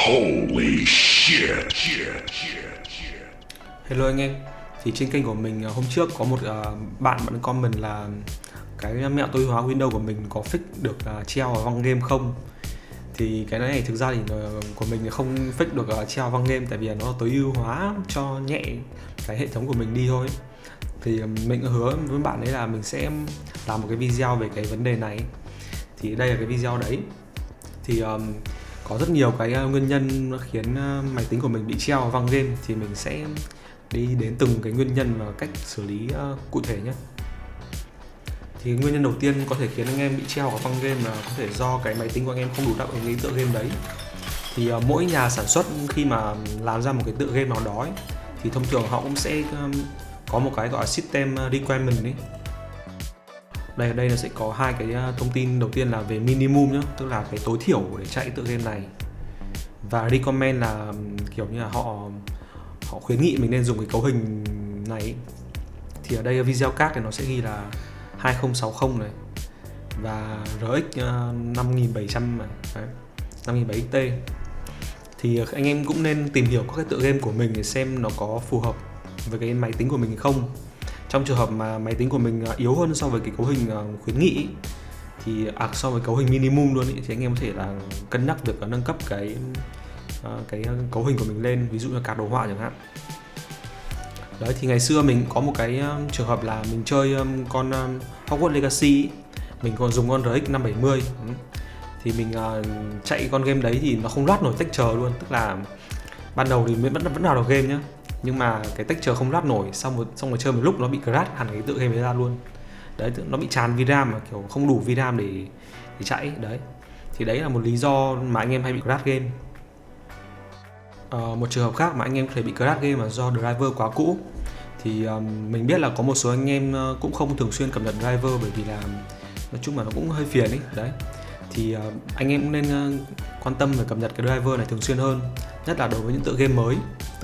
Holy shit. Hello anh em, thì trên kênh của mình hôm trước có một bạn comment là cái mẹo tối ưu hóa Windows của mình có fix được treo vào văng game không. Thì cái này thực ra thì của mình thì không fix được treo văng game, tại vì nó tối ưu hóa cho nhẹ cái hệ thống của mình đi thôi. Thì mình hứa với bạn ấy là mình sẽ làm một cái video về cái vấn đề này. Thì đây là cái video đấy. Thì có rất nhiều cái nguyên nhân khiến máy tính của mình bị treo vào văng game, thì mình sẽ đi đến từng cái nguyên nhân và cách xử lý cụ thể nhé. Thì nguyên nhân đầu tiên có thể khiến anh em bị treo vào văng game là có thể do cái máy tính của anh em không đủ đáp ứng cái tựa game đấy. Thì mỗi nhà sản xuất khi mà làm ra một cái tựa game nào đó ấy, thì thông thường họ cũng sẽ có một cái gọi là system requirement ấy. Đây nó sẽ có hai cái thông tin. Đầu tiên là về minimum nhá, tức là cái tối thiểu để chạy tựa game này, và recommend là kiểu như là họ khuyến nghị mình nên dùng cái cấu hình này. Thì ở đây video card thì nó sẽ ghi là 2060 này và RX 5700 này, 5700 XT. Thì anh em cũng nên tìm hiểu các cái tựa game của mình để xem nó có phù hợp với cái máy tính của mình hay không. Trong trường hợp mà máy tính của mình yếu hơn so với cái cấu hình khuyến nghị thì so với cấu hình minimum luôn ý, thì anh em có thể là cân nhắc việc nâng cấp cái cấu hình của mình lên, ví dụ như card đồ họa chẳng hạn. Đấy, thì ngày xưa mình có một cái trường hợp là mình chơi con Hogwarts Legacy, mình còn dùng con RX 570. Thì mình chạy con game đấy thì nó không load nổi texture luôn, tức là ban đầu thì vẫn vào được game nhá, nhưng mà cái texture không load nổi, xong rồi chơi một lúc nó bị crash hẳn cái tựa game đấy ra luôn. Đấy, nó bị tràn VRAM mà kiểu không đủ VRAM để chạy. Đấy, thì đấy là một lý do mà anh em hay bị crash game. Một trường hợp khác mà anh em có thể bị crash game là do driver quá cũ. Thì mình biết là có một số anh em cũng không thường xuyên cập nhật driver, bởi vì là nói chung là nó cũng hơi phiền ấy. Đấy, thì anh em cũng nên quan tâm về cập nhật cái driver này thường xuyên hơn, nhất là đối với những tựa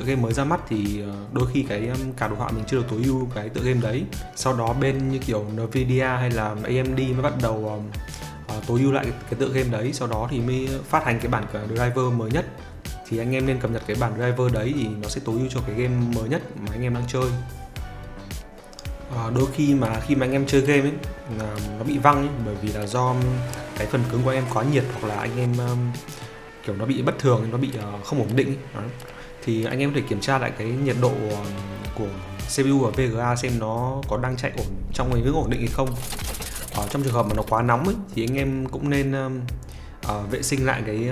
game mới ra mắt. Thì đôi khi cái cả đồ họa mình chưa được tối ưu cái tựa game đấy, sau đó bên như kiểu Nvidia hay là AMD mới bắt đầu tối ưu lại cái tựa game đấy, sau đó thì mới phát hành cái bản driver mới nhất. Thì anh em nên cập nhật cái bản driver đấy thì nó sẽ tối ưu cho cái game mới nhất mà anh em đang chơi. Đôi khi mà anh em chơi game ấy là nó bị văng ấy, bởi vì là do cái phần cứng của anh em quá nhiệt, hoặc là anh em kiểu nó bị bất thường, nó bị không ổn định ấy. Thì anh em có thể kiểm tra lại cái nhiệt độ của CPU và VGA xem nó có đang chạy ổn trong cái ngưỡng ổn định hay không. Trong trường hợp mà nó quá nóng ấy, thì anh em cũng nên vệ sinh lại cái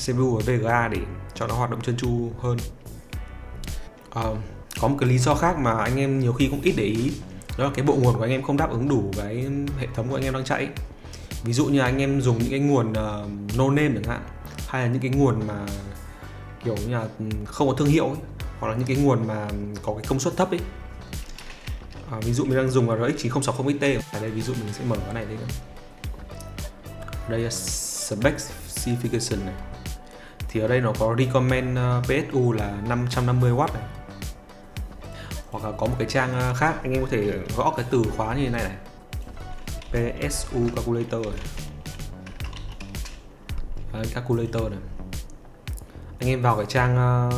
CPU và VGA để cho nó hoạt động trơn tru hơn. Có một cái lý do khác mà anh em nhiều khi cũng ít để ý, đó là cái bộ nguồn của anh em không đáp ứng đủ cái hệ thống của anh em đang chạy. Ví dụ như anh em dùng những cái nguồn no name chẳng hạn, hay là những cái nguồn mà kiểu như là không có thương hiệu ấy, hoặc là những cái nguồn mà có cái công suất thấp ấy. Ví dụ mình đang dùng RX 9060 XT. Ở đây ví dụ mình sẽ mở cái này lên. Đây là specification này. Thì ở đây nó có recommend PSU là 550W này. Hoặc là có một cái trang khác anh em có thể gõ cái từ khóa như thế này này, PSU calculator này. Đấy, calculator này. Anh em vào cái trang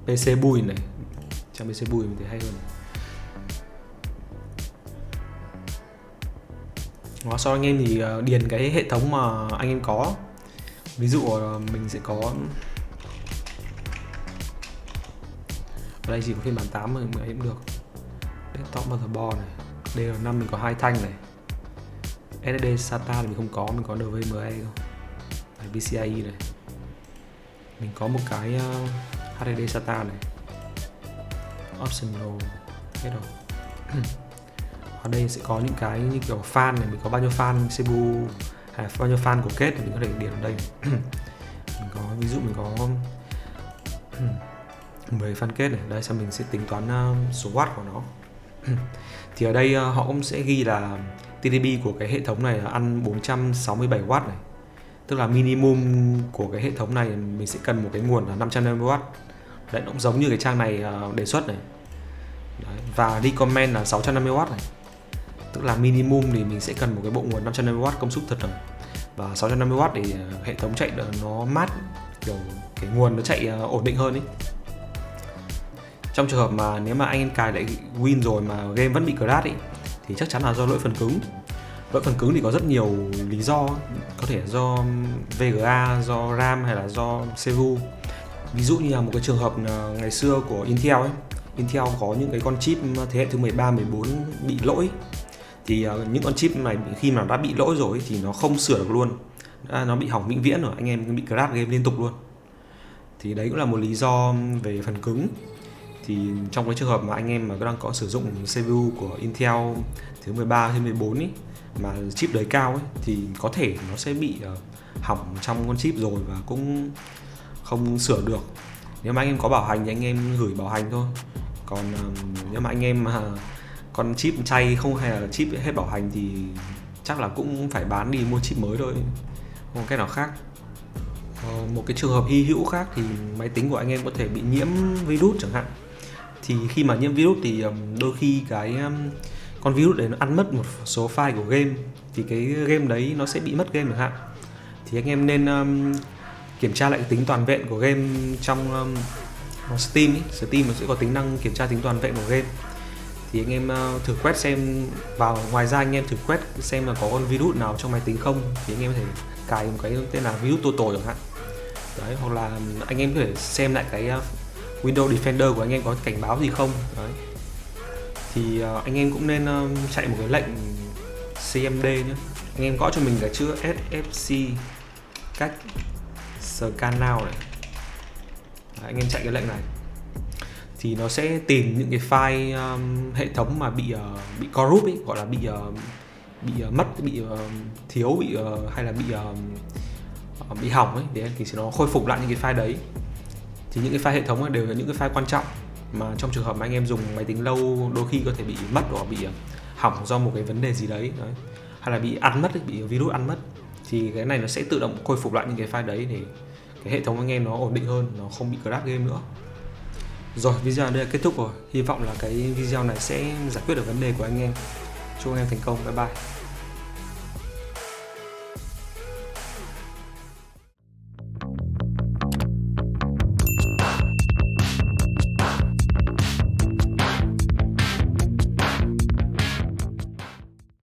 PC Bui này, trang PC Bui mình thấy hay hơn. Đó, sau anh em thì điền cái hệ thống mà anh em có. Ví dụ mình sẽ có ở đây chỉ có phiên bản 8 mình ấy cũng được. Desktop motherboard này, DL5 mình có 2 thanh này, SSD SATA thì mình không có, mình có NVMe thôi. PCIe này, mình có một cái HDD SATA này, optional hết rồi. Ở đây sẽ có những cái như kiểu fan này, mình có bao nhiêu fan CPU hay bao nhiêu fan của kết thì mình có thể điền ở đây. Mình có, ví dụ mình có 10 fan kết này, đây xong mình sẽ tính toán số watt của nó. Thì ở đây họ cũng sẽ ghi là TDP của cái hệ thống này là ăn 467W này, tức là minimum của cái hệ thống này mình sẽ cần một cái nguồn là 550W. Đấy, nó cũng giống như cái trang này đề xuất này. Đấy, và recommend là 650W này, tức là minimum thì mình sẽ cần một cái bộ nguồn 550W công suất thật rồi, và 650W để hệ thống chạy nó mát kiểu cái nguồn nó chạy ổn định hơn ấy. Trong trường hợp mà nếu mà anh em cài lại Win rồi mà game vẫn bị crash ấy, thì chắc chắn là do lỗi phần cứng. Lỗi phần cứng thì có rất nhiều lý do, có thể do VGA, do RAM hay là do CPU. Ví dụ như là một cái trường hợp ngày xưa của Intel ấy, Intel có những cái con chip thế hệ thứ 13, 14 bị lỗi, thì những con chip này khi mà đã bị lỗi rồi thì nó không sửa được luôn, nó bị hỏng vĩnh viễn rồi, anh em bị crash game liên tục luôn. Thì đấy cũng là một lý do về phần cứng. Thì trong cái trường hợp mà anh em mà đang có sử dụng CPU của Intel thứ 13 hay 14 ấy, mà chip đời cao ấy, thì có thể nó sẽ bị hỏng trong con chip rồi và cũng không sửa được. Nếu mà anh em có bảo hành thì anh em gửi bảo hành thôi. Còn nếu mà anh em mà con chip chay không hay là chip hết bảo hành thì chắc là cũng phải bán đi mua chip mới thôi, không có cách nào khác. Một cái trường hợp hy hữu khác thì máy tính của anh em có thể bị nhiễm virus chẳng hạn. Thì khi mà nhiễm virus thì đôi khi cái con virus đấy nó ăn mất một số file của game, thì cái game đấy nó sẽ bị mất game chẳng hạn. Thì anh em nên kiểm tra lại cái tính toàn vẹn của game trong Steam ấy. Steam nó sẽ có tính năng kiểm tra tính toàn vẹn của game. Thì anh em thử quét xem ngoài ra anh em thử quét xem là có con virus nào trong máy tính không, thì anh em có thể cài một cái tên là virus total chẳng hạn. Đấy, hoặc là anh em có thể xem lại cái Windows Defender của anh em có cảnh báo gì không. Đấy. Thì anh em cũng nên chạy một cái lệnh cmd nhé. Anh em gõ cho mình cái chữ sfc cách scan now này. Đấy, anh em chạy cái lệnh này thì nó sẽ tìm những cái file hệ thống mà bị corrupt ấy, gọi là bị mất, bị thiếu, hay là bị hỏng ấy, để thì nó khôi phục lại những cái file đấy. Thì những cái file hệ thống ấy đều là những cái file quan trọng mà trong trường hợp mà anh em dùng máy tính lâu đôi khi có thể bị mất hoặc bị hỏng do một cái vấn đề gì đấy, hay là bị ăn mất ấy, bị virus ăn mất, thì cái này nó sẽ tự động khôi phục lại những cái file đấy để cái hệ thống anh em nó ổn định hơn, nó không bị crash game nữa. Rồi, video đây là kết thúc rồi. Hy vọng là cái video này sẽ giải quyết được vấn đề của anh em. Chúc anh em thành công. Bye bye.